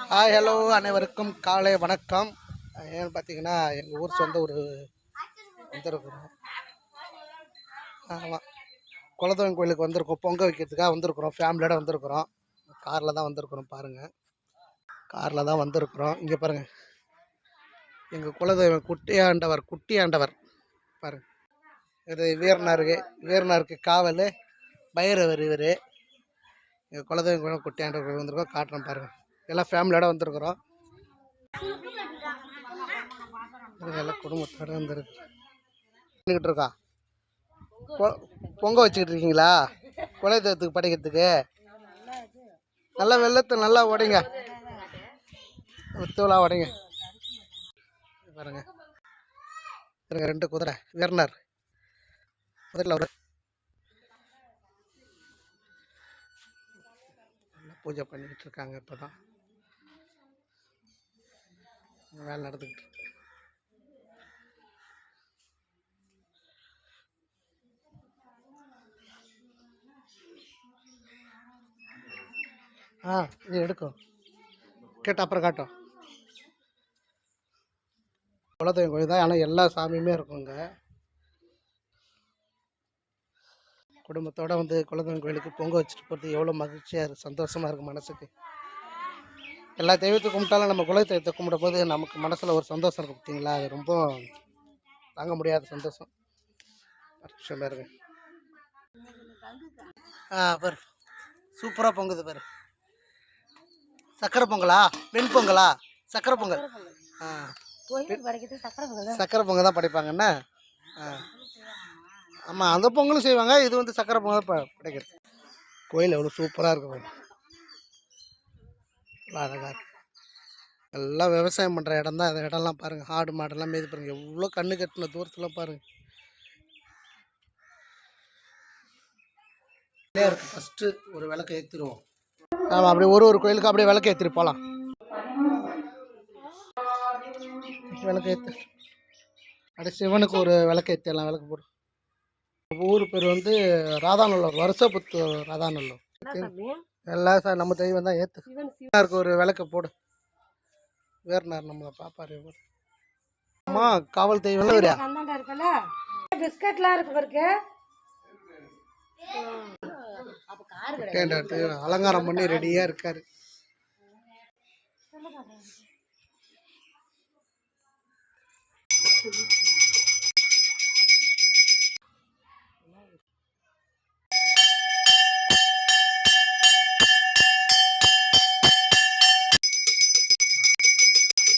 Hi hello அனைவருக்கும் காலை வணக்கம். ஏன்னு பார்த்தீங்கன்னா எங்கள் ஊர் சொந்த ஒரு வந்திருக்கிறோம். ஆமாம், குலதெய்வம் கோயிலுக்கு வந்திருக்கோம். பொங்கல் வைக்கிறதுக்காக வந்திருக்கிறோம். ஃபேமிலியோட வந்திருக்கிறோம். காரில் தான் வந்திருக்கிறோம். பாருங்கள், காரில் தான் வந்திருக்கிறோம். இங்கே பாருங்கள், எங்கள் குலதெய்வம் குட்டி ஆண்டவர் பாருங்கள். இது வீரனாருக்கு காவல் பைரவர். இவர் எங்கள் குலதெய்வம் கோயில் குட்டி ஆண்டவர் கோயில் வந்திருக்கோம். காட்டுறோம் பாருங்கள். எல்லாம் ஃபேமிலியோட வந்திருக்கிறோம். எல்லாம் குடும்பத்தோட வந்துருக்கிட்டு இருக்கா. பொங்க வச்சுக்கிட்டு இருக்கீங்களா? குலதெய்வத்துக்கு படைக்கிறதுக்கு நல்லா வெள்ளத்தை நல்லா உடைங்க, வித்துவலா உடைங்க. பாருங்க பாருங்க, 2 குதிரை வீரனார் குதிரையில் பூஜை பண்ணிக்கிட்டு இருக்காங்க. இப்போ தான் வேலை நடந்துக்கிட்டு இருக்கு. இது எடுக்கும் கேட்ட அப்புறம் காட்டும். குலதெய்வம் கோயில் தான், ஆனால் எல்லா சாமியுமே இருக்குங்க. குடும்பத்தோடு வந்து குலதெய்வம் கோயிலுக்கு பொங்க வச்சுட்டு போகிறது எவ்வளோ மகிழ்ச்சியாக இருக்குது, சந்தோஷமாக இருக்குது மனசுக்கு. எல்லா தெய்வத்தை கும்பிட்டாலும் நம்ம குலதெய்வத்தை கும்பிடும் போது நமக்கு மனசில் ஒரு சந்தோஷம் இருக்குது பார்த்தீங்களா? அது ரொம்ப தாங்க முடியாத சந்தோஷம். பாருங்க, பாரு சூப்பராக பொங்குது பாரு. சக்கரை பொங்கலா வெண் பொங்கலா? சக்கரை பொங்கல். சக்கரை பொங்கல் தான் படைப்பாங்கண்ணா. ஆமாம், அந்த பொங்கலும் செய்வாங்க. இது வந்து சக்கரை பொங்கல் படைக்கிறது. கோயில் எவ்வளோ சூப்பராக இருக்கும், அழகாக இருக்கு. எல்லாம் விவசாயம் பண்ணுற இடம் தான். அந்த இடம்லாம் பாருங்கள், ஆடு மாடெல்லாம் மேய்து பாருங்கள். எவ்வளோ கண்ணு கட்டின தூரத்தில் பாருங்கள். இருக்கு. ஃபஸ்ட்டு ஒரு விளக்கு ஏற்றிடுவோம். ஆமாம், அப்படியே ஒரு கோயிலுக்கு அப்படியே விளக்கு ஏற்றிட்டு போகலாம். விளக்கு ஏற்று அப்படியே சிவனுக்கு ஒரு விளக்கு ஏற்றிடலாம். விளக்கு போடும். ஊர் பேர் வந்து ராதாநல்லூர், வருஷப்புத்து ராதாநல்லூர். எல்லாம் சார் நம்ம தெய்வம் தான். ஏற்று ஒரு விளக்கு போடு. வேறுனார் நம்மளை பாப்பாரு. அம்மா காவல் தெய்வம் பிஸ்கட்லாம் இருக்கு. அலங்காரம் பண்ணி ரெடியாக இருக்காரு.